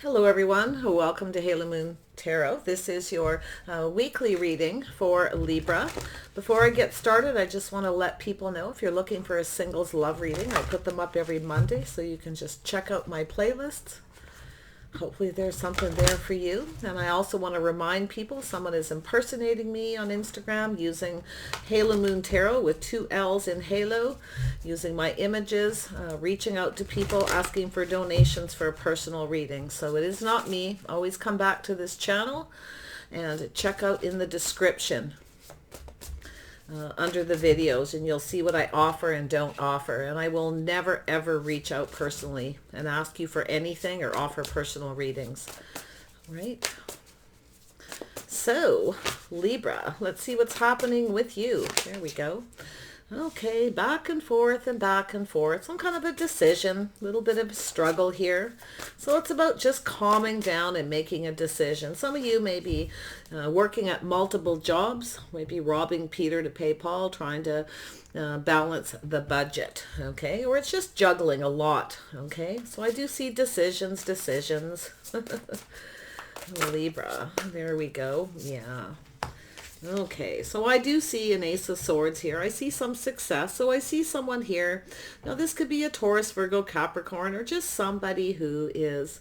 Hello everyone, welcome to Halo Moon Tarot. This is your weekly reading for Libra. Before I get started, I just want to let people know if you're looking for a singles love reading, I put them up every Monday, so you can just check out my playlists. Hopefully there's something there for you. And I also want to remind people someone is impersonating me on Instagram using Halo Moon Tarot with 2 L's in Halo, using my images, reaching out to people, asking for donations for a personal reading. So it is not me. Always come back to this channel and check out in the description under the videos, and you'll see what I offer and don't offer. And I will never ever reach out personally and ask you for anything or offer personal readings. All right, so Libra, let's see what's happening with you. There we go. Okay, back and forth and back and forth. Some kind of a decision, a little bit of a struggle here. So it's about just calming down and making a decision. Some of you may be working at multiple jobs, maybe robbing Peter to pay Paul, trying to balance the budget, okay? Or it's just juggling a lot, okay? So I do see decisions. Libra, there we go, yeah. Okay, so I do see an Ace of Swords here. I see some success. So I see someone here. Now this could be a Taurus, Virgo, Capricorn, or just somebody who is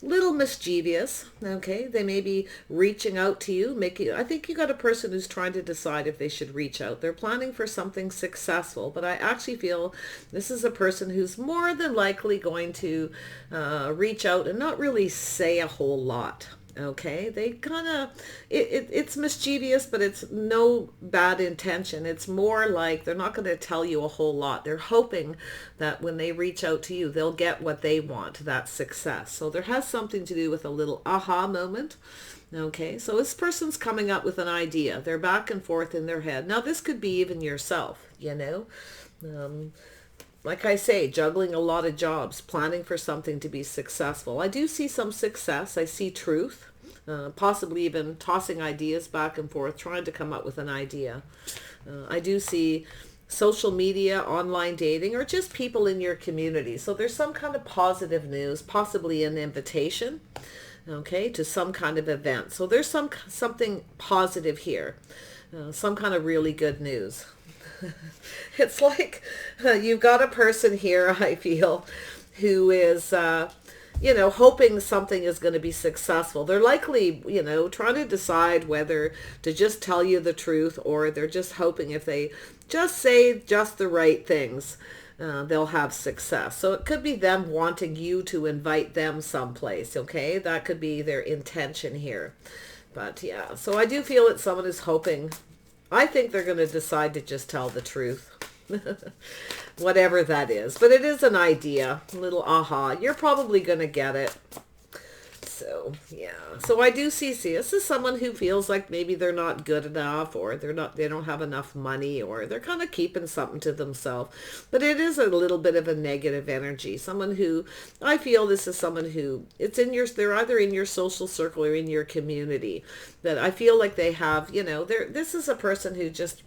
a little mischievous. Okay, they may be reaching out to you. I think you got a person who's trying to decide if they should reach out. They're planning for something successful, but I actually feel this is a person who's more than likely going to reach out and not really say a whole lot. Okay, they kind of, it's mischievous, but it's no bad intention. It's more like they're not going to tell you a whole lot. They're hoping that when they reach out to you, they'll get what they want, that success. So there has something to do with a little aha moment. Okay, so this person's coming up with an idea. They're back and forth in their head. Now this could be even yourself, you know. Like I say, juggling a lot of jobs, planning for something to be successful. I do see some success. I see truth, possibly even tossing ideas back and forth, trying to come up with an idea. I do see social media, online dating, or just people in your community. So there's some kind of positive news, possibly an invitation, okay, to some kind of event. So there's something positive here, some kind of really good news. It's like you've got a person here, I feel, who is, hoping something is going to be successful. They're likely, trying to decide whether to just tell you the truth, or they're just hoping if they just say just the right things, they'll have success. So it could be them wanting you to invite them someplace, okay? That could be their intention here. But yeah, so I do feel that someone is hoping. I think they're going to decide to just tell the truth, whatever that is. But it is an idea, a little aha. You're probably going to get it. So, yeah. So I do see this is someone who feels like maybe they're not good enough, or they don't have enough money, or they're kind of keeping something to themselves. But it is a little bit of a negative energy. Someone who, I feel this is someone who, they're either in your social circle or in your community. That I feel like they have, this is a person who just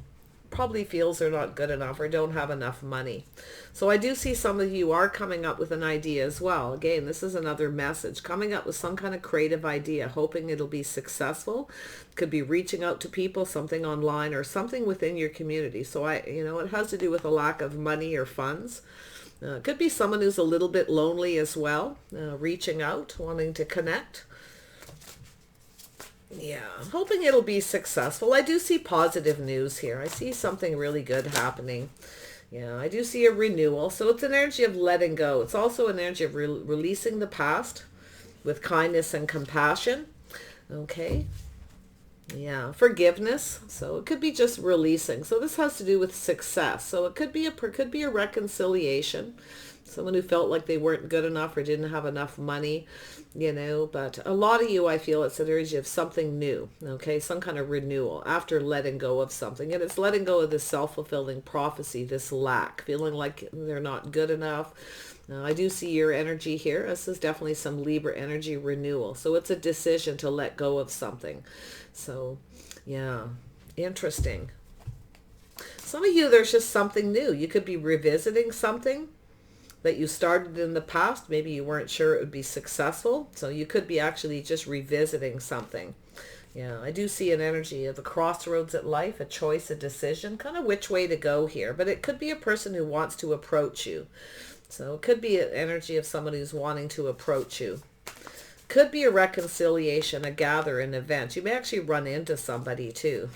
probably feels they're not good enough or don't have enough money. So I do see some of you are coming up with an idea as well. Again, this is another message, coming up with some kind of creative idea, hoping it'll be successful. Could be reaching out to people, something online or something within your community. So it has to do with a lack of money or funds. Could be someone who's a little bit lonely as well, reaching out, wanting to connect. Yeah, hoping it'll be successful. I do see positive news here. I see something really good happening. Yeah, I do see a renewal. So it's an energy of letting go. It's also an energy of releasing the past with kindness and compassion. Okay. Yeah, forgiveness. So it could be just releasing. So this has to do with success. So it could be a reconciliation. Someone who felt like they weren't good enough or didn't have enough money, but a lot of you, I feel it's an energy of something new, okay, some kind of renewal after letting go of something. And it's letting go of this self-fulfilling prophecy, this lack, feeling like they're not good enough. I do see your energy here. This is definitely some Libra energy renewal. So it's a decision to let go of something. So, yeah, interesting. Some of you, there's just something new. You could be revisiting something that you started in the past. Maybe you weren't sure it would be successful. So you could be actually just revisiting something. Yeah, I do see an energy of a crossroads at life, a choice, a decision, kind of which way to go here. But it could be a person who wants to approach you. So it could be an energy of someone who's wanting to approach you. Could be a reconciliation, a gather, an event. You may actually run into somebody too.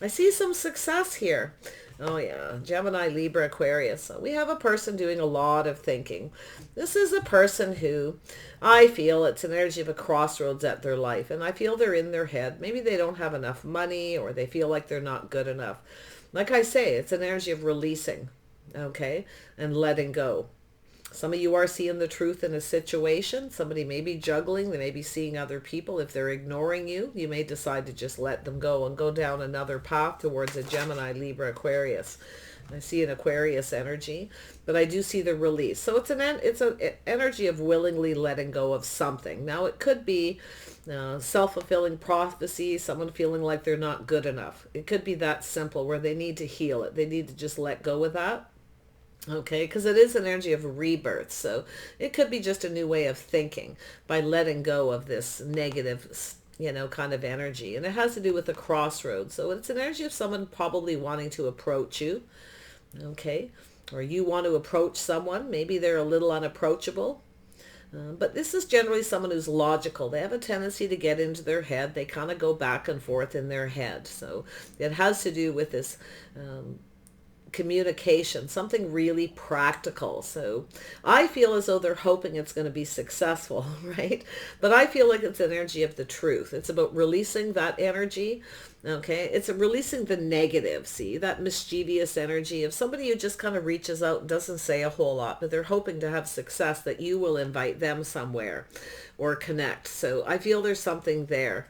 I see some success here. Oh yeah, Gemini, Libra, Aquarius. So we have a person doing a lot of thinking. This is a person who, I feel it's an energy of a crossroads at their life. And I feel they're in their head. Maybe they don't have enough money, or they feel like they're not good enough. Like I say, it's an energy of releasing, okay, and letting go. Some of you are seeing the truth in a situation. Somebody may be juggling. They may be seeing other people. If they're ignoring you, you may decide to just let them go and go down another path towards a Gemini, Libra, Aquarius. I see an Aquarius energy, but I do see the release. So it's an energy of willingly letting go of something. Now it could be self-fulfilling prophecy, someone feeling like they're not good enough. It could be that simple, where they need to heal it. They need to just let go of that. Okay, because it is an energy of rebirth. So it could be just a new way of thinking by letting go of this negative, kind of energy. And it has to do with the crossroads. So it's an energy of someone probably wanting to approach you. Okay, or you want to approach someone. Maybe they're a little unapproachable. But this is generally someone who's logical. They have a tendency to get into their head. They kind of go back and forth in their head. So it has to do with this communication, something really practical. So I feel as though they're hoping it's going to be successful, right? But I feel like it's an energy of the truth. It's about releasing that energy. Okay, it's releasing the negative, see, that mischievous energy of somebody who just kind of reaches out and doesn't say a whole lot, but they're hoping to have success, that you will invite them somewhere or connect. So I feel there's something there.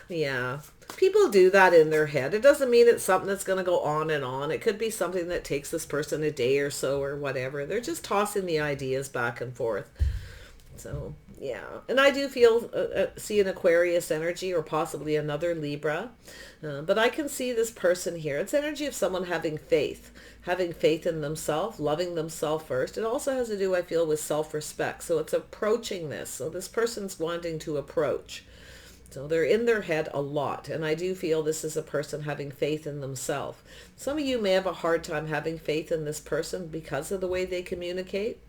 Yeah. People do that in their head. It doesn't mean it's something that's going to go on and on. It could be something that takes this person a day or so or whatever. They're just tossing the ideas back and forth. So, yeah. And I do feel, see an Aquarius energy, or possibly another Libra. But I can see this person here. It's energy of someone having faith in themselves, loving themselves first. It also has to do, I feel, with self-respect. So it's approaching this. So this person's wanting to approach. So they're in their head a lot. And I do feel this is a person having faith in themselves. Some of you may have a hard time having faith in this person because of the way they communicate.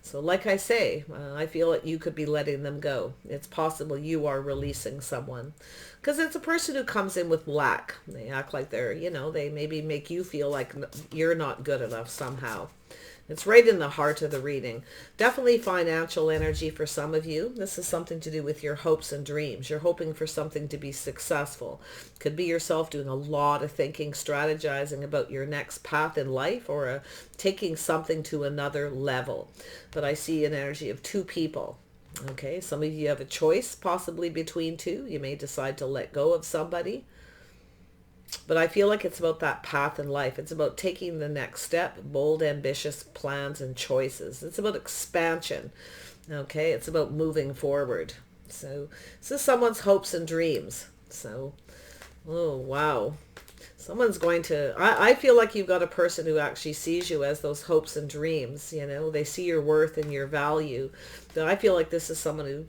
So like I say, I feel that you could be letting them go. It's possible you are releasing someone. Because it's a person who comes in with lack. They act like they're, they maybe make you feel like you're not good enough somehow. It's right in the heart of the reading. Definitely financial energy for some of you. This is something to do with your hopes and dreams. You're hoping for something to be successful. Could be yourself doing a lot of thinking, strategizing about your next path in life, or taking something to another level. But I see an energy of two people. Okay, some of you have a choice possibly between two. You may decide to let go of somebody. But I feel like it's about that path in life. It's about taking the next step, bold, ambitious plans and choices. It's about expansion. Okay, it's about moving forward. So this is someone's hopes and dreams. So, oh, wow. Someone's going to, I feel like you've got a person who actually sees you as those hopes and dreams. They see your worth and your value. But I feel like this is someone who,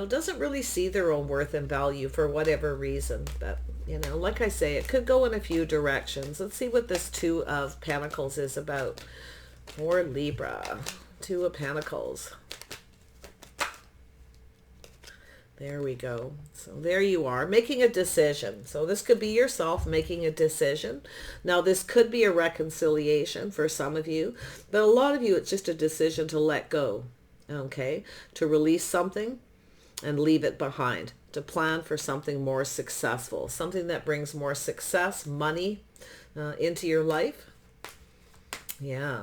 doesn't really see their own worth and value for whatever reason. But, like I say, it could go in a few directions. Let's see what this Two of Pentacles is about. For Libra, Two of Pentacles. There we go. So there you are, making a decision. So this could be yourself making a decision. Now this could be a reconciliation for some of you, but a lot of you, it's just a decision to let go. Okay, to release something and leave it behind, to plan for something more successful, something that brings more success, money into your life. Yeah.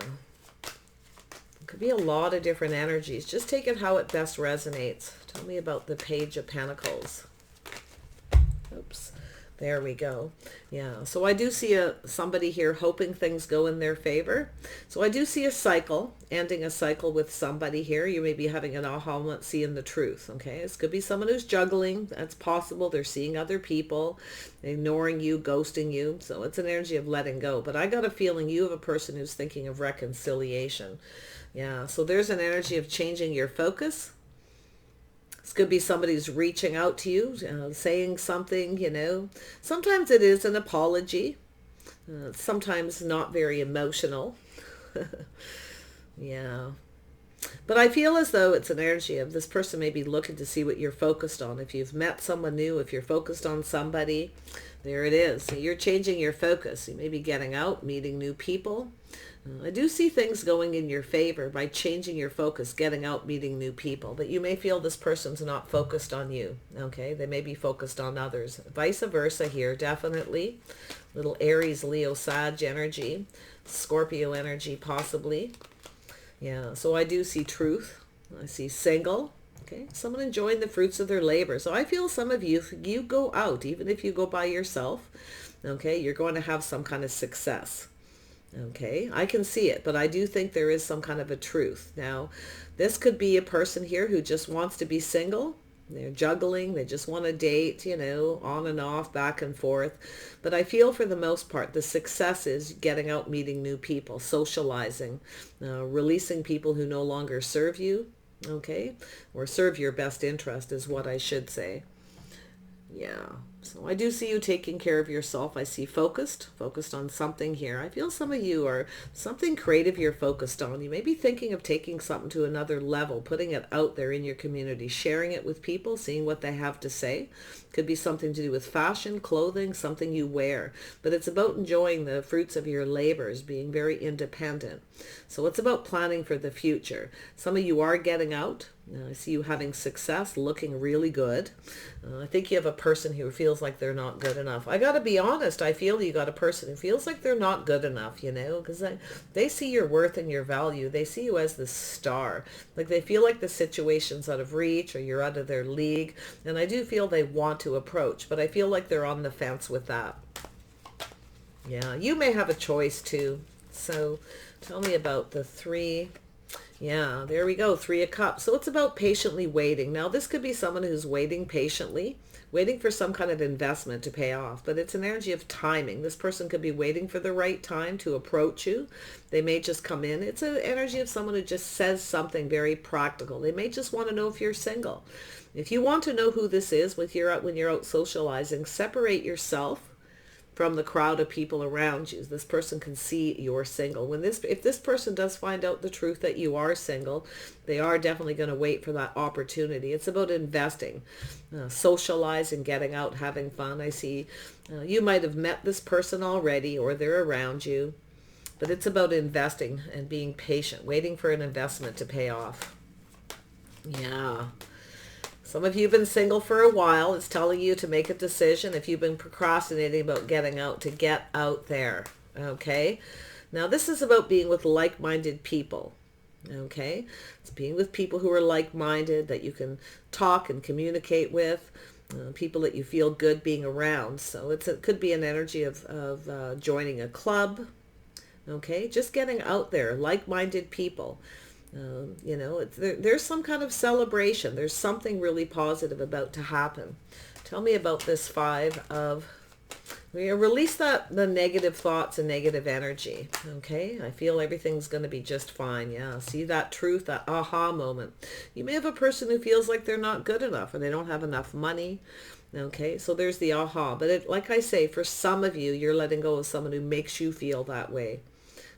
It could be a lot of different energies. Just take it how it best resonates. Tell me about the Page of Pentacles. Oops. There we go. Yeah. So I do see somebody here hoping things go in their favor. So I do see a cycle, ending a cycle with somebody here. You may be having an aha moment, seeing the truth. Okay. This could be someone who's juggling. That's possible. They're seeing other people, ignoring you, ghosting you. So it's an energy of letting go. But I got a feeling you have a person who's thinking of reconciliation. Yeah. So there's an energy of changing your focus. This could be somebody who's reaching out to you, saying something, Sometimes it is an apology. Sometimes not very emotional. Yeah. But I feel as though it's an energy of this person may be looking to see what you're focused on. If you've met someone new, if you're focused on somebody, there it is. So you're changing your focus. You may be getting out, meeting new people. I do see things going in your favor by changing your focus, getting out, meeting new people. But you may feel this person's not focused on you. Okay, they may be focused on others. Vice versa here, definitely. Little Aries, Leo, Sag energy, Scorpio energy possibly. Yeah, so I do see truth. I see single. Okay, someone enjoying the fruits of their labor. So I feel some of you, if you go out, even if you go by yourself, okay, you're going to have some kind of success. Okay, I can see it, but I do think there is some kind of a truth. Now, this could be a person here who just wants to be single. They're juggling. They just want to date, on and off, back and forth. But I feel for the most part, the success is getting out, meeting new people, socializing, releasing people who no longer serve you, okay, or serve your best interest is what I should say. Yeah. So I do see you taking care of yourself. I see focused on something here. I feel some of you are something creative you're focused on. You may be thinking of taking something to another level, putting it out there in your community, sharing it with people, seeing what they have to say. Could be something to do with fashion, clothing, something you wear. But it's about enjoying the fruits of your labors, being very independent. So it's about planning for the future. Some of you are getting out. I see you having success, looking really good. I think you have a person who feels like they're not good enough. I got to be honest. I feel you got a person who feels like they're not good enough, because they see your worth and your value. They see you as the star. Like they feel like the situation's out of reach or you're out of their league. And I do feel they want to approach, but I feel like they're on the fence with that. Yeah, you may have a choice too. So tell me about the three. Yeah, there we go. 3 of Cups. So it's about patiently waiting. Now, this could be someone who's waiting patiently, waiting for some kind of investment to pay off. But it's an energy of timing. This person could be waiting for the right time to approach you. They may just come in. It's an energy of someone who just says something very practical. They may just want to know if you're single. If you want to know who this is when you're out socializing, separate yourself from the crowd of people around you. This person can see you're single. If this person does find out the truth that you are single, they are definitely going to wait for that opportunity. It's about investing, socializing, getting out, having fun. I see you might have met this person already or they're around you, but it's about investing and being patient, waiting for an investment to pay off. Yeah. Some of you have been single for a while. It's telling you to make a decision. If you've been procrastinating about getting out, to get out there. Okay. Now this is about being with like-minded people. Okay. It's being with people who are like-minded, that you can talk and communicate with, people that you feel good being around. So it could be an energy of joining a club. Okay. Just getting out there, like-minded people. There's some kind of celebration. There's something really positive about to happen. Tell me about this 5 of... Release the negative thoughts and negative energy. Okay, I feel everything's going to be just fine. Yeah, see that truth, that aha moment. You may have a person who feels like they're not good enough or they don't have enough money. Okay, so there's the aha. But like I say, for some of you, you're letting go of someone who makes you feel that way.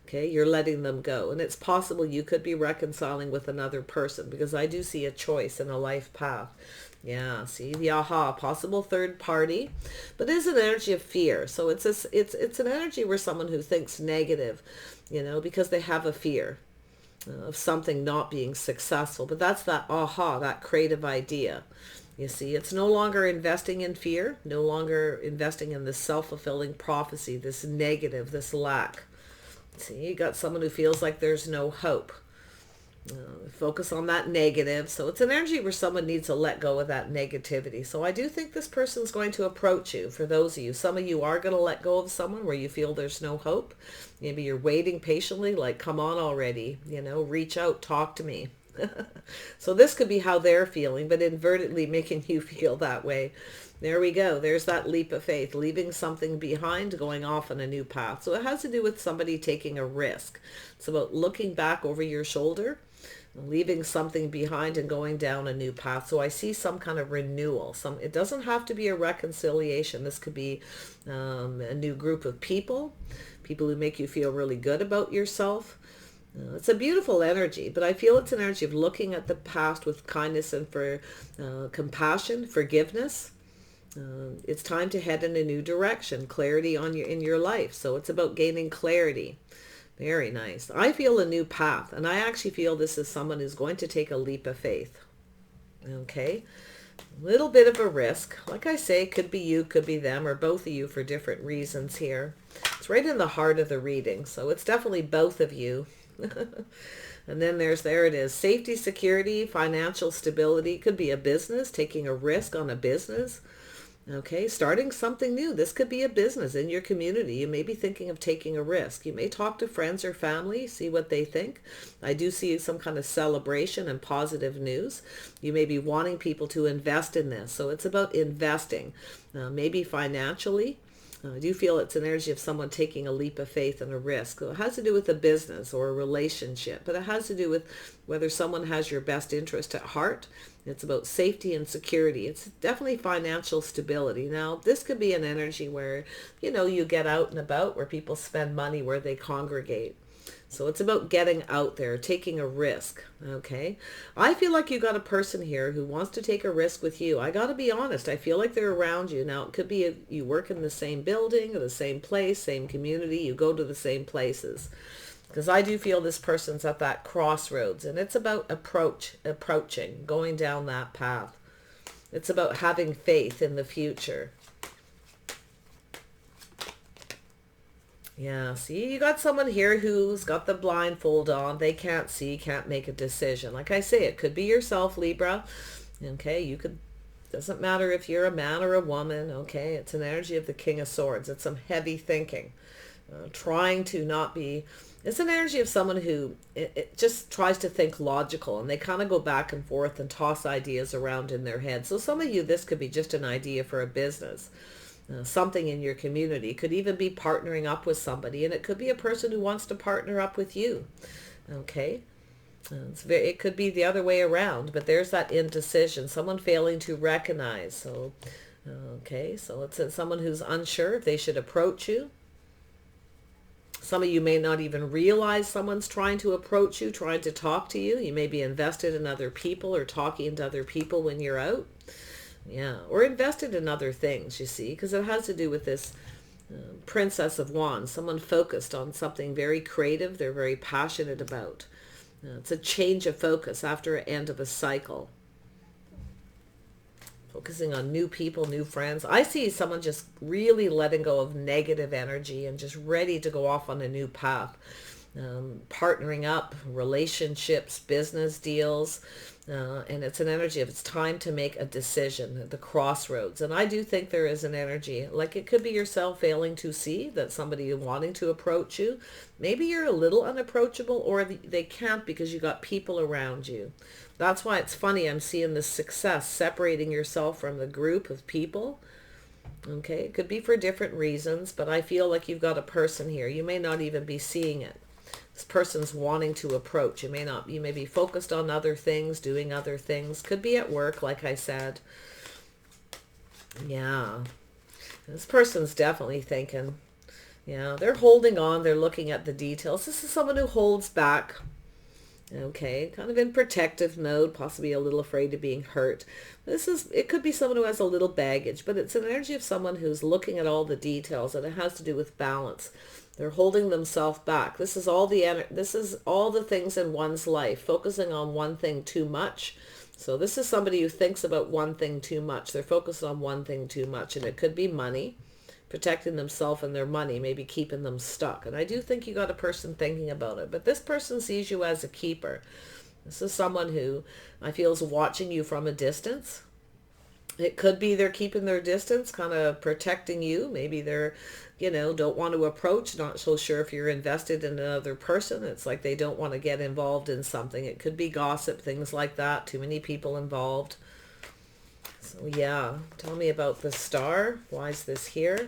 Okay, you're letting them go. And it's possible you could be reconciling with another person, because I do see a choice in a life path. Yeah, see the aha, possible third party, but it is an energy of fear. So it's an energy where someone who thinks negative, because they have a fear of something not being successful. But that's that aha, that creative idea. You see, it's no longer investing in fear, no longer investing in this self-fulfilling prophecy, this negative, this lack. See, you got someone who feels like there's no hope. Focus on that negative. So it's an energy where someone needs to let go of that negativity. So I do think this person's going to approach you. For those of you, some of you are going to let go of someone where you feel there's no hope. Maybe you're waiting patiently, like, come on already, reach out, talk to me. So this could be how they're feeling, but inadvertently making you feel that way. There we go. There's that leap of faith, leaving something behind, going off on a new path. So it has to do with somebody taking a risk. It's about looking back over your shoulder, leaving something behind and going down a new path. So I see some kind of renewal. It doesn't have to be a reconciliation. This could be a new group of people who make you feel really good about yourself. It's a beautiful energy, but I feel it's an energy of looking at the past with kindness and for compassion, forgiveness. It's time to head in a new direction, clarity in your life. So it's about gaining clarity. Very nice. I feel a new path, and I actually feel this is someone who's going to take a leap of faith. Okay. A little bit of a risk. Like I say, could be you, could be them, or both of you for different reasons here. It's right in the heart of the reading, so it's definitely both of you. And then there it is. Safety, security, financial stability. Could be a business, taking a risk on a business. Okay, starting something new. This could be a business in your community. You may be thinking of taking a risk. You may talk to friends or family, see what they think. I do see some kind of celebration and positive news. You may be wanting people to invest in this. So it's about investing, maybe financially. I do feel it's an energy of someone taking a leap of faith and a risk. So it has to do with a business or a relationship, but it has to do with whether someone has your best interest at heart. It's about safety and security. It's definitely financial stability. Now, this could be an energy where, you get out and about, where people spend money, where they congregate. So it's about getting out there, taking a risk, okay? I feel like you got a person here who wants to take a risk with you. I got to be honest. I feel like they're around you. Now, it could be you work in the same building or the same place, same community. You go to the same places. Because I do feel this person's at that crossroads, and it's about approaching, going down that path. It's about having faith in the future. Yeah, see, you got someone here who's got the blindfold on. They can't see, can't make a decision. Like I say, it could be yourself, Libra. Okay, doesn't matter if you're a man or a woman. Okay, it's an energy of the King of Swords. It's some heavy thinking. Trying to not be... It's an energy of someone who it just tries to think logical, and they kind of go back and forth and toss ideas around in their head. So some of you, this could be just an idea for a business. Something in your community. It could even be partnering up with somebody, and it could be a person who wants to partner up with you. Okay, it could be the other way around, but there's that indecision, someone failing to recognize. So okay, so it's someone who's unsure if they should approach you. Some of you may not even realize someone's trying to approach you, trying to talk to you. You may be invested in other people or talking to other people when you're out. Yeah, or invested in other things, you see, because it has to do with this Princess of Wands, someone focused on something very creative they're very passionate about. It's a change of focus after an end of a cycle. Focusing on new people, new friends. I see someone just really letting go of negative energy and just ready to go off on a new path. Partnering up, relationships, business deals. And it's an energy of it's time to make a decision at the crossroads. And I do think there is an energy, like it could be yourself failing to see that somebody wanting to approach you. Maybe you're a little unapproachable, or they can't because you got people around you. That's why it's funny. I'm seeing this success, separating yourself from the group of people. Okay, it could be for different reasons, but I feel like you've got a person here. You may not even be seeing it. This person's wanting to approach. You may be focused on other things, doing other things. Could be at work, like I said. Yeah. This person's definitely thinking. Yeah, they're holding on. They're looking at the details. This is someone who holds back. Okay, kind of in protective mode, possibly a little afraid of being hurt. It could be someone who has a little baggage, but it's an energy of someone who's looking at all the details, and it has to do with balance. They're holding themselves back. This is all the things in one's life, focusing on one thing too much. So this is somebody who thinks about one thing too much. They're focused on one thing too much, and it could be money, protecting themselves and their money, maybe keeping them stuck. And I do think you got a person thinking about it, but this person sees you as a keeper. This is someone who I feel is watching you from a distance. It could be they're keeping their distance, kind of protecting you. Maybe they're, don't want to approach, not so sure if you're invested in another person. It's like they don't want to get involved in something. It could be gossip, things like that. Too many people involved. So yeah, tell me about the star. Why is this here?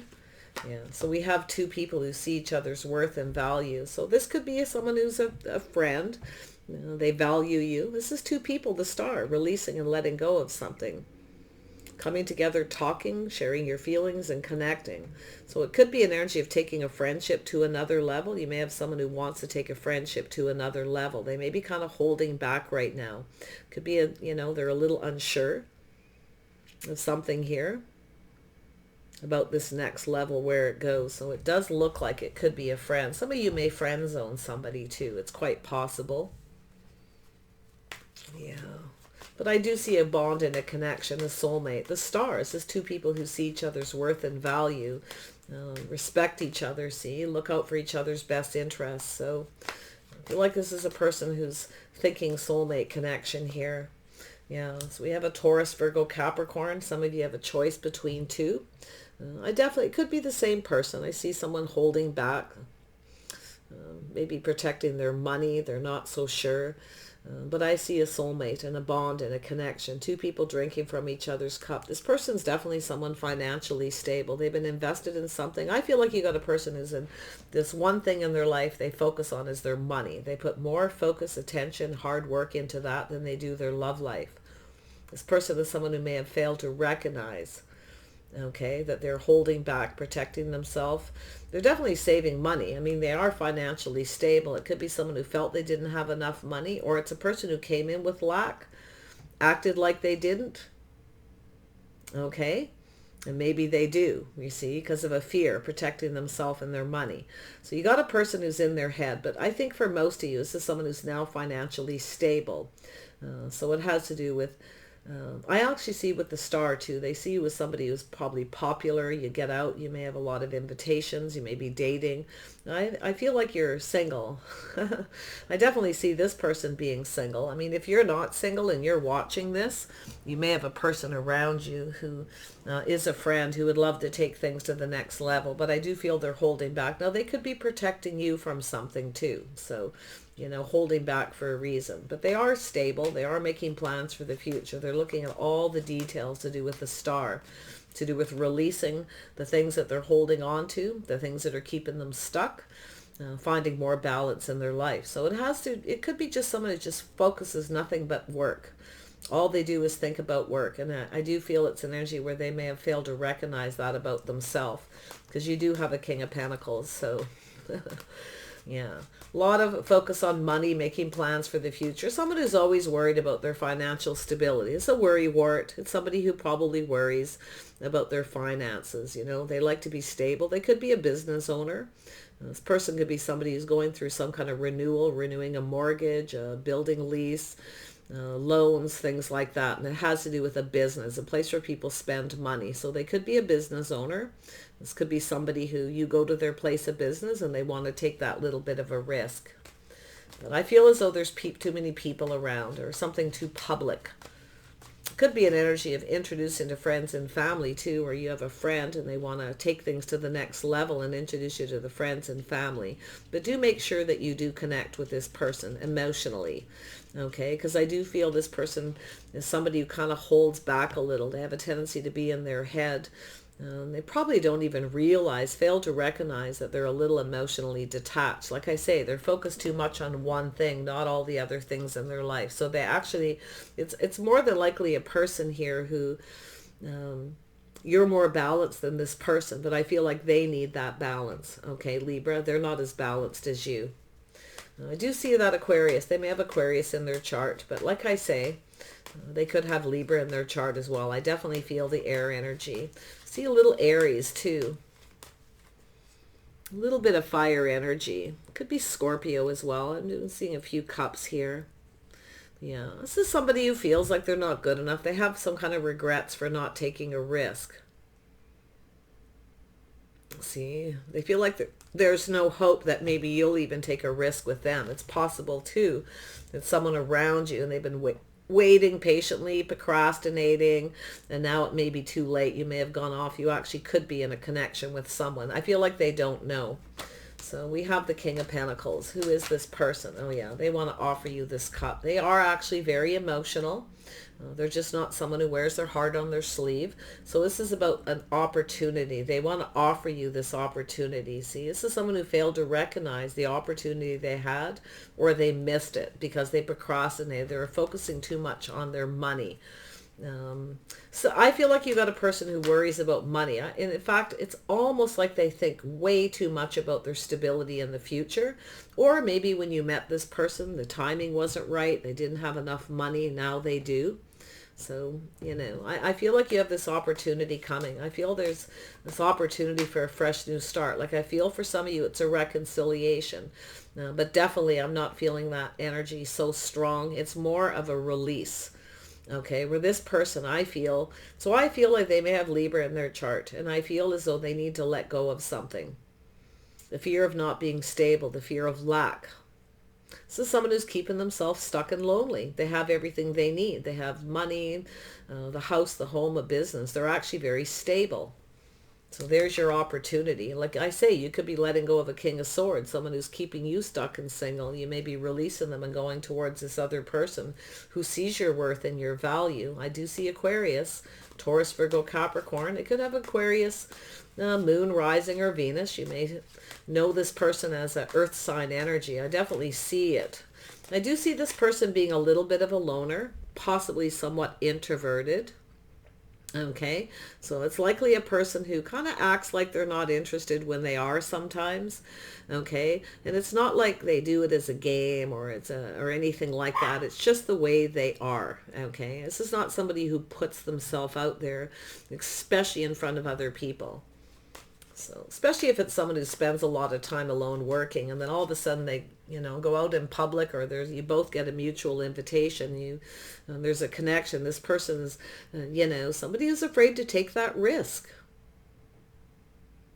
Yeah, so we have two people who see each other's worth and value. So this could be someone who's a friend. They value you. This is two people, the star, releasing and letting go of something. Coming together, talking, sharing your feelings, and connecting. So it could be an energy of taking a friendship to another level. You may have someone who wants to take a friendship to another level. They may be kind of holding back right now. Could be, they're a little unsure of something here about this next level, where it goes. So it does look like it could be a friend. Some of you may friend zone somebody too. It's quite possible. Yeah. But I do see a bond and a connection, a soulmate. The stars is two people who see each other's worth and value, respect each other, look out for each other's best interests. So I feel like this is a person who's thinking soulmate connection here. Yeah, so we have a Taurus, Virgo, Capricorn. Some of you have a choice between two. It could be the same person. I see someone holding back, maybe protecting their money. They're not so sure. But I see a soulmate and a bond and a connection. Two people drinking from each other's cup. This person's definitely someone financially stable. They've been invested in something. I feel like you got a person who's in this one thing in their life they focus on is their money. They put more focus, attention, hard work into that than they do their love life. This person is someone who may have failed to recognize, that they're holding back, protecting themselves. They're definitely saving money. I mean, they are financially stable. It could be someone who felt they didn't have enough money, or it's a person who came in with lack, acted like they didn't. And maybe they do, you see, because of a fear, protecting themselves and their money. So you got a person who's in their head, but I think for most of you, this is someone who's now financially stable. So it has to do with I actually see with the star too, they see you as somebody who's probably popular. You get out, you may have a lot of invitations, you may be dating. I feel like you're single. I definitely see this person being single. I mean, if you're not single and you're watching this, you may have a person around you who is a friend who would love to take things to the next level, but I do feel they're holding back. Now, they could be protecting you from something too. So holding back for a reason. But they are stable. They are making plans for the future. They're looking at all the details to do with the star, to do with releasing the things that they're holding on to, the things that are keeping them stuck, finding more balance in their life. So it could be just someone who just focuses nothing but work. All they do is think about work. And I do feel it's an energy where they may have failed to recognize that about themselves, because you do have a King of Pentacles. So yeah, a lot of focus on money, making plans for the future. Someone who's always worried about their financial stability. It's a worry wart. It's somebody who probably worries about their finances. They like to be stable. They could be a business owner. This person could be somebody who's going through some kind of renewing a mortgage, a building lease, loans, things like that. And it has to do with a business, a place where people spend money. So they could be a business owner. This could be somebody who you go to their place of business and they want to take that little bit of a risk. But I feel as though there's too many people around, or something too public. It could be an energy of introducing to friends and family too, where you have a friend and they want to take things to the next level and introduce you to the friends and family. But do make sure that you do connect with this person emotionally. Because I do feel this person is somebody who kind of holds back a little. They have a tendency to be in their head. They probably don't even fail to recognize that they're a little emotionally detached. Like I say, they're focused too much on one thing, not all the other things in their life. So they actually, it's more than likely a person here who, you're more balanced than this person, but I feel like they need that balance. Libra, they're not as balanced as you. I do see that Aquarius, they may have Aquarius in their chart, but like I say, they could have Libra in their chart as well. I definitely feel the air energy. See a little Aries too. A little bit of fire energy. Could be Scorpio as well. I'm seeing a few cups here. Yeah, this is somebody who feels like they're not good enough. They have some kind of regrets for not taking a risk. See, they feel like there's no hope that maybe you'll even take a risk with them. It's possible too that someone around you and they've been waiting patiently, procrastinating, and now it may be too late. You may have gone off. You actually could be in a connection with someone. I feel like they don't know. So we have the King of Pentacles. Who is this person? Oh yeah, they want to offer you this cup. They are actually very emotional. They're just not someone who wears their heart on their sleeve. So this is about an opportunity. They want to offer you this opportunity. See, this is someone who failed to recognize the opportunity they had, or they missed it because they procrastinated. They were focusing too much on their money. So I feel like you got a person who worries about money. And in fact, it's almost like they think way too much about their stability in the future. Or maybe when you met this person, the timing wasn't right. They didn't have enough money. Now they do. So, you know, I feel like you have this opportunity coming. I feel there's this opportunity for a fresh new start. Like I feel for some of you, it's a reconciliation. But definitely I'm not feeling that energy so strong. It's more of a release. Okay, where this person, I feel like they may have Libra in their chart, and I feel as though they need to let go of something. The fear of not being stable, the fear of lack. This is someone who's keeping themselves stuck and lonely. They have everything they need. They have money, the house, the home, a business. They're actually very stable. So there's your opportunity. Like I say, you could be letting go of a King of Swords, someone who's keeping you stuck and single. You may be releasing them and going towards this other person who sees your worth and your value. I do see Aquarius, Taurus, Virgo, Capricorn. It could have Aquarius, Moon, Rising, or Venus. You may know this person as an earth sign energy. I definitely see it. I do see this person being a little bit of a loner, possibly somewhat introverted. Okay, so it's likely a person who kind of acts like they're not interested when they are sometimes. Okay, and it's not like they do it as a game or or anything like that. It's just the way they are. Okay, this is not somebody who puts themselves out there, especially in front of other people. So especially if it's someone who spends a lot of time alone working, and then all of a sudden they, you know, go out in public, or you both get a mutual invitation. There's a connection. This person is, you know, somebody who's afraid to take that risk.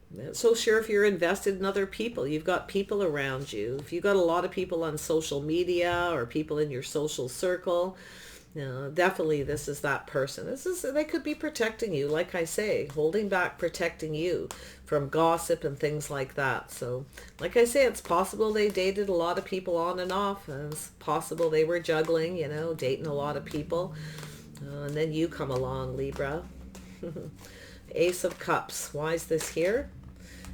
Not so sure if you're invested in other people. You've got people around you. If you've got a lot of people on social media or people in your social circle, definitely this is that person. They could be protecting you, like I say, holding back, protecting you from gossip and things like that. So like I say, it's possible they dated a lot of people on and off. It's possible they were juggling, you know, dating a lot of people. And then you come along, Libra. Ace of Cups. Why is this here?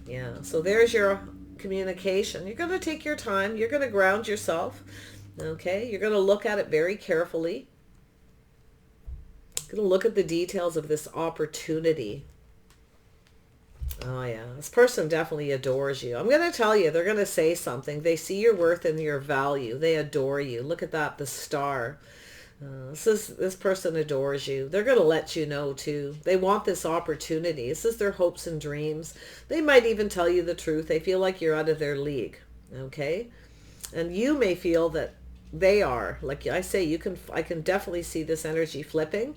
Yeah, so there's your communication. You're going to take your time. You're going to ground yourself. Okay, you're going to look at it very carefully. Going to look at the details of this opportunity. Oh yeah, this person definitely adores you. I'm going to tell you, they're going to say something. They see your worth and your value. They adore you. Look at that, the star. This person adores you. They're going to let you know too. They want this opportunity. This is their hopes and dreams. They might even tell you the truth. They feel like you're out of their league. Okay, and you may feel that they are. Like I say, I can definitely see this energy flipping.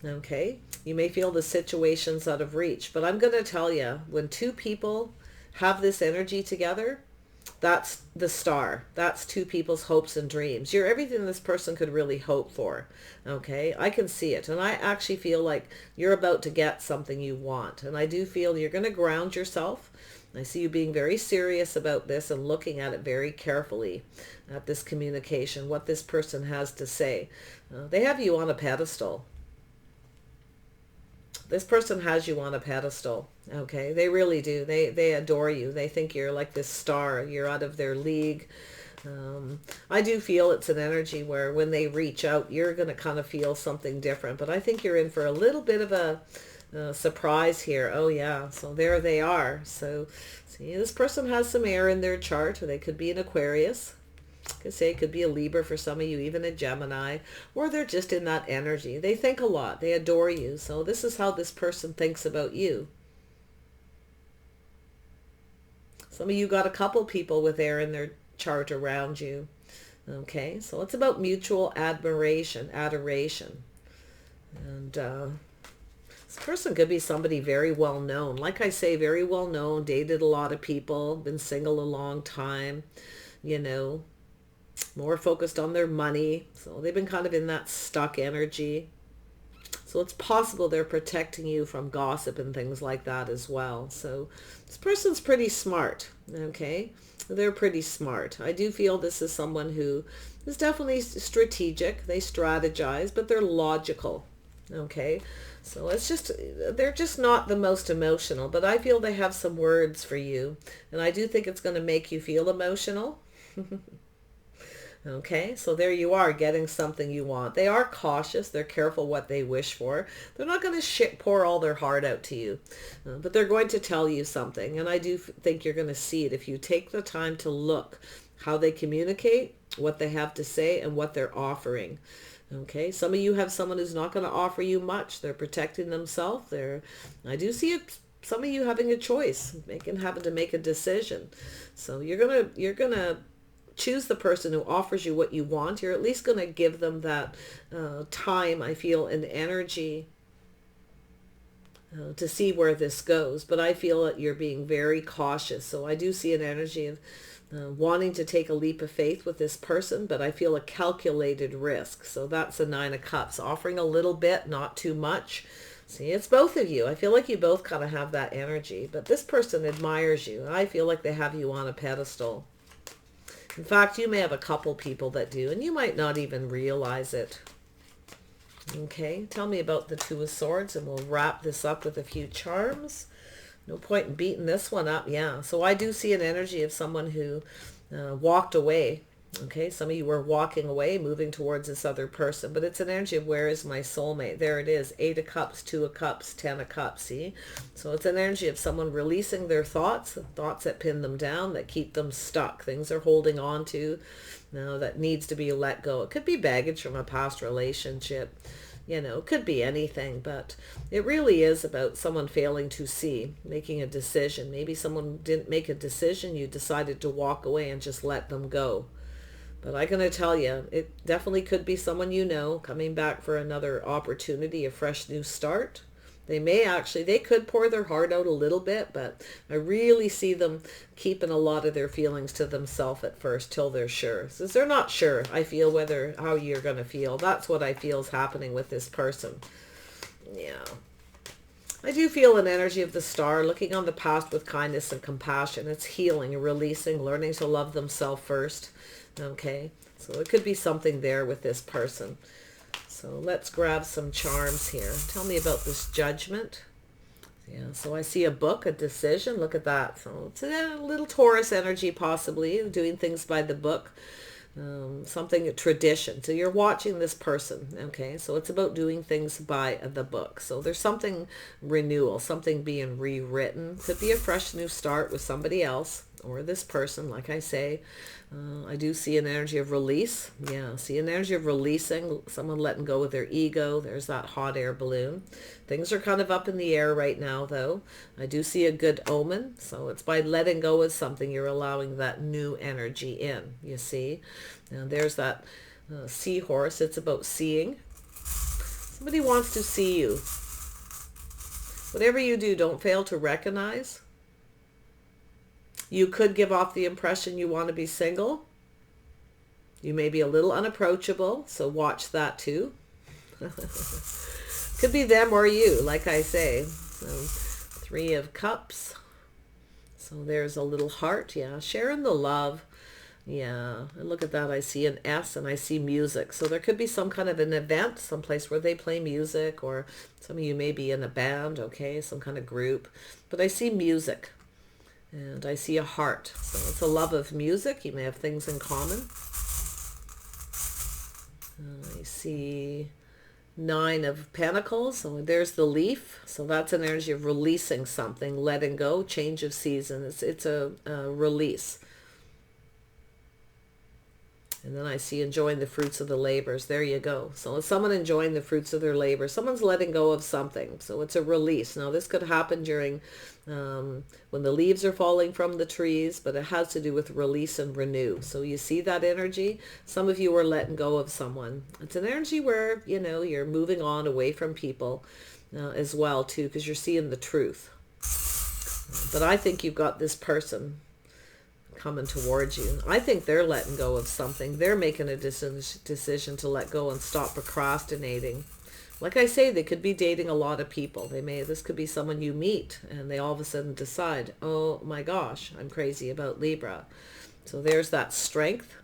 Okay, you may feel the situation's out of reach, but I'm going to tell you, when two people have this energy together, that's the star. That's two people's hopes and dreams. You're everything this person could really hope for. Okay, I can see it, and I actually feel like you're about to get something you want, and I do feel you're going to ground yourself. I see you being very serious about this and looking at it very carefully, at this communication, what this person has to say. They have you on a pedestal. This person has you on a pedestal. Okay, they really do. They adore you. They think you're like this star. You're out of their league. I do feel it's an energy where when they reach out, you're going to kind of feel something different. But I think you're in for a little bit of a surprise here. Oh yeah, so there they are. So see, this person has some air in their chart. They could be an Aquarius. I could say it could be a Libra for some of you, even a Gemini, or they're just in that energy. They think a lot. They adore you. So this is how this person thinks about you. Some of you got a couple people with air in their chart around you. Okay, so it's about mutual admiration, adoration. And This person could be somebody very well known. Like I say, very well known, dated a lot of people, been single a long time, you know, more focused on their money. So they've been kind of in that stuck energy. So it's possible they're protecting you from gossip and things like that as well. So this person's pretty smart, okay? They're pretty smart. I do feel this is someone who is definitely strategic. They strategize, but they're logical, okay? So it's just, they're just not the most emotional, but I feel they have some words for you. And I do think it's going to make you feel emotional. Okay, so there you are, getting something you want. They are cautious. They're careful what they wish for. They're not going to pour all their heart out to you, but they're going to tell you something. And I do think you're going to see it if you take the time to look how they communicate, what they have to say, and what they're offering. Okay, some of you have someone who's not going to offer you much. They're protecting themselves. I do see it. Some of you having a choice, having to make a decision. So you're gonna choose the person who offers you what you want. You're at least going to give them that time, I feel, and energy to see where this goes. But I feel that you're being very cautious. So I do see an energy of wanting to take a leap of faith with this person, but I feel a calculated risk. So that's a 9 of Cups, offering a little bit, not too much. See, it's both of you. I feel like you both kind of have that energy, but this person admires you. I feel like they have you on a pedestal. In fact, you may have a couple people that do, and you might not even realize it. Okay, tell me about the 2 of Swords, and we'll wrap this up with a few charms. No point in beating this one up. Yeah, so I do see an energy of someone who walked away. Okay, some of you were walking away, moving towards this other person, but it's an energy of where is my soulmate? There it is, 8 of Cups, 2 of Cups, 10 of Cups, see? So it's an energy of someone releasing their thoughts that pin them down, that keep them stuck, things they're holding on to, that needs to be let go. It could be baggage from a past relationship, it could be anything, but it really is about someone failing to see, making a decision. Maybe someone didn't make a decision, you decided to walk away and just let them go. But I'm going to tell you, it definitely could be someone coming back for another opportunity, a fresh new start. They could pour their heart out a little bit, but I really see them keeping a lot of their feelings to themselves at first till they're sure. Since they're not sure, I feel, how you're going to feel. That's what I feel is happening with this person. Yeah. I do feel an energy of the Star, looking on the past with kindness and compassion. It's healing, releasing, learning to love themselves first. Okay, so it could be something there with this person. So let's grab some charms here. Tell me about this Judgment. Yeah, so I see a book, a decision. Look at that. So it's a little Taurus energy, possibly, doing things by the book. Something, a tradition. So you're watching this person, okay? So it's about doing things by the book. So there's something renewal, something being rewritten. Could be a fresh new start with somebody else or this person, like I say. I do see an energy of release. Yeah, see an energy of releasing, someone letting go of their ego. There's that hot air balloon. Things are kind of up in the air right now, though. I do see a good omen. So it's by letting go of something, you're allowing that new energy in, you see. Now there's that seahorse. It's about seeing. Somebody wants to see you. Whatever you do, don't fail to recognize. You could give off the impression you want to be single. You may be a little unapproachable, so watch that too. Could be them or you, like I say. So 3 of Cups. So there's a little heart, yeah. Sharing the love. Yeah, and look at that. I see an S and I see music. So there could be some kind of an event, someplace where they play music, or some of you may be in a band, okay, some kind of group. But I see music. And I see a heart. So it's a love of music. You may have things in common. I see 9 of Pentacles. So there's the leaf. So that's an energy of releasing something, letting go, change of season. It's a release. And then I see enjoying the fruits of the labors. There you go. So it's someone enjoying the fruits of their labor. Someone's letting go of something. So it's a release. Now this could happen during when the leaves are falling from the trees, but it has to do with release and renew. So you see that energy? Some of you are letting go of someone. It's an energy where, you're moving on away from people. as well too, because you're seeing the truth. But I think you've got this person coming towards you. I think they're letting go of something. They're making a decision to let go and stop procrastinating. Like I say, they could be dating a lot of people. This could be someone you meet and they all of a sudden decide, oh my gosh, I'm crazy about Libra. So there's that strength.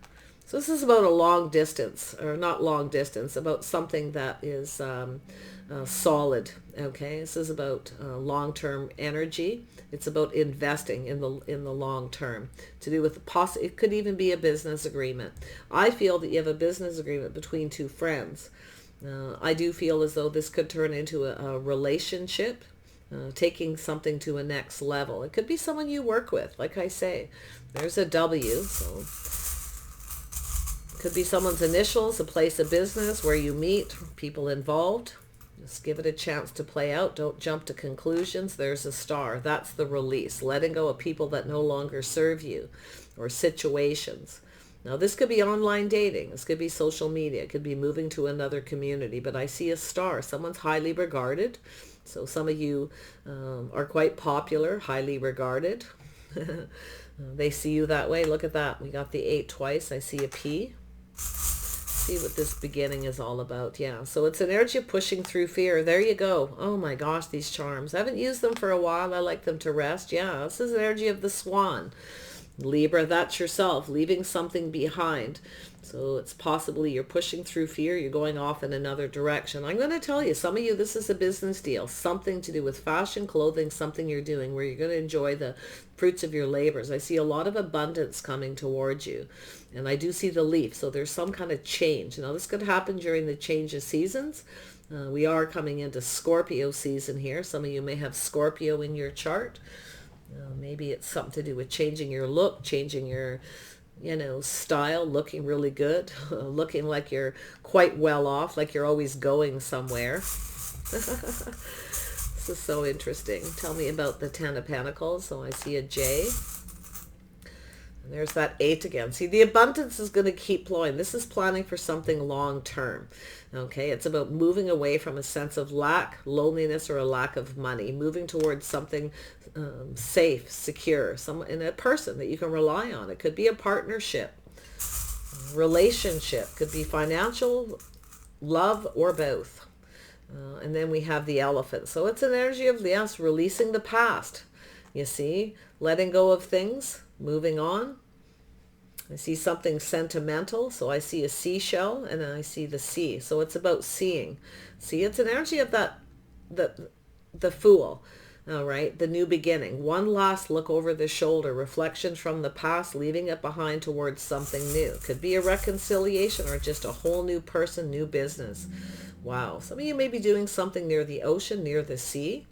So this is about a long distance, or not long distance, about something that is solid. Okay, this is about long-term energy. It's about investing in the long term, to do with it could even be a business agreement. I feel that you have a business agreement between two friends. I do feel as though this could turn into a relationship, taking something to a next level. It could be someone you work with. Like I say, there's a W, so could be someone's initials, a place of business where you meet, people involved. Just give it a chance to play out. Don't jump to conclusions. There's a star. That's the release. Letting go of people that no longer serve you, or situations. Now, this could be online dating. This could be social media. It could be moving to another community. But I see a star. Someone's highly regarded. So some of you are quite popular, highly regarded. They see you that way. Look at that. We got the 8 twice. I see a P. See what this beginning is all about. Yeah, so it's an energy of pushing through fear. There you go. Oh my gosh, these charms. I haven't used them for a while. I like them to rest. Yeah, this is the energy of the swan. Libra, that's yourself, leaving something behind. So it's possibly you're pushing through fear. You're going off in another direction. I'm going to tell you, some of you, this is a business deal. Something to do with fashion, clothing, something you're doing where you're going to enjoy the fruits of your labors. I see a lot of abundance coming towards you. And I do see the leaf. So there's some kind of change. Now, this could happen during the change of seasons. We are coming into Scorpio season here. Some of you may have Scorpio in your chart. Maybe it's something to do with changing your look, changing your, style, looking really good, looking like you're quite well off, like you're always going somewhere. This is so interesting. Tell me about the 10 of Pentacles. So I see a J. And there's that 8 again. See, the abundance is going to keep flowing. This is planning for something long term. Okay, it's about moving away from a sense of lack, loneliness, or a lack of money, moving towards something safe, secure, in a person that you can rely on. It could be a partnership, relationship, could be financial, love, or both. And then we have the elephant. So it's an energy of, yes, releasing the past. You see, letting go of things, moving on. I see something sentimental. So I see a seashell and I see the sea. So it's about seeing. See, it's an energy of the fool. All right, the new beginning. One last look over the shoulder, reflections from the past, leaving it behind towards something new. Could be a reconciliation or just a whole new person, new business. Wow. Some of you may be doing something near the ocean, near the sea.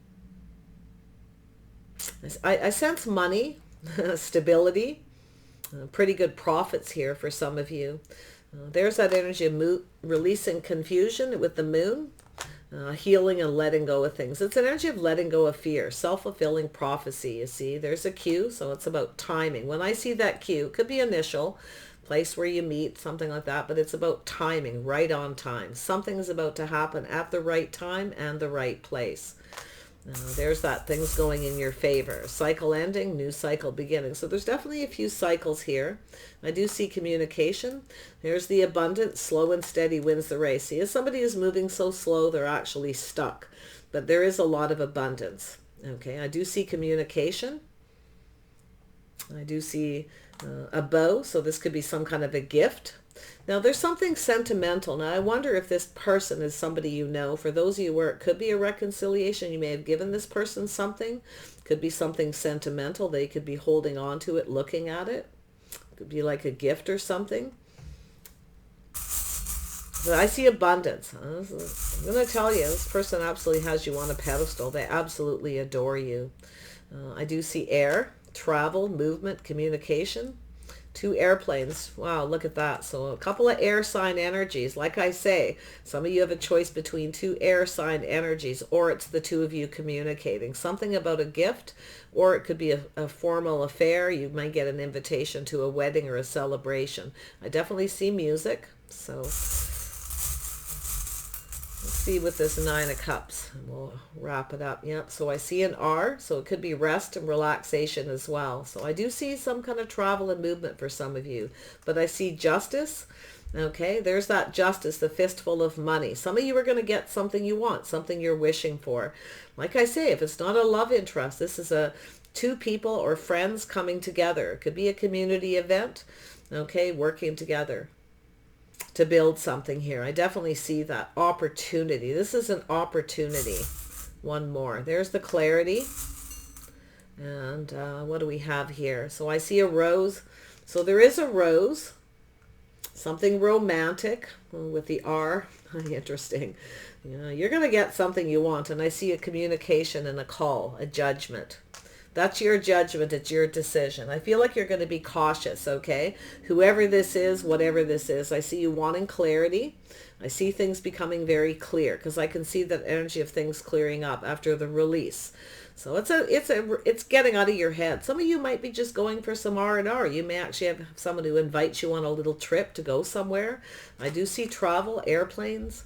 I sense money, stability, pretty good profits here for some of you. There's that energy of releasing confusion with the moon. Healing and letting go of things. It's an energy of letting go of fear, self-fulfilling prophecy. You see, there's a Q, so it's about timing. When I see that Q, it could be initial, place where you meet, something like that, but it's about timing, right on time. Something is about to happen at the right time and the right place. There's that, things going in your favor. Cycle ending, new cycle beginning. So there's definitely a few cycles here. I do see communication. There's the abundance, slow and steady wins the race. See, as somebody who's moving so slow, they're actually stuck. But there is a lot of abundance. Okay, I do see communication. I do see a bow. So this could be some kind of a gift. Now, there's something sentimental. Now, I wonder if this person is somebody you know. For those of you where it could be a reconciliation, you may have given this person something. Could be something sentimental. They could be holding on to it, looking at it. Could be like a gift or something. But I see abundance. I'm going to tell you, this person absolutely has you on a pedestal. They absolutely adore you. I do see air, travel, movement, communication. 2 airplanes. Wow, look at that. So a couple of air sign energies. Like I say, some of you have a choice between 2 air sign energies, or it's the 2 of you communicating. Something about a gift, or it could be a formal affair. You might get an invitation to a wedding or a celebration. I definitely see music. So let's see with this Nine of Cups, and we'll wrap it up. Yep, so I see an R, so it could be rest and relaxation as well. So I do see some kind of travel and movement for some of you, but I see justice. Okay, there's that justice, the fistful of money. Some of you are going to get something you want, something you're wishing for. Like I say, if it's not a love interest, this is a two people or friends coming together. It could be a community event, okay, working together to build something here. I definitely see that opportunity. This is an opportunity. One more. There's the clarity. And what do we have here? So I see a rose. So there is a rose. Something romantic with the R. Interesting. You know, you're going to get something you want. And I see a communication and a call, a judgment. That's your judgment. It's your decision. I feel like you're going to be cautious, okay? Whoever this is, whatever this is, I see you wanting clarity. I see things becoming very clear because I can see that energy of things clearing up after the release. So it's getting out of your head. Some of you might be just going for some R&R. You may actually have someone who invites you on a little trip to go somewhere. I do see travel, airplanes.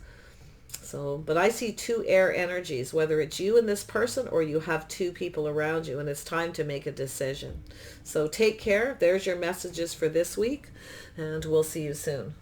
So, but I see two air energies, whether it's you and this person or you have two people around you, and it's time to make a decision. So take care. There's your messages for this week, and we'll see you soon.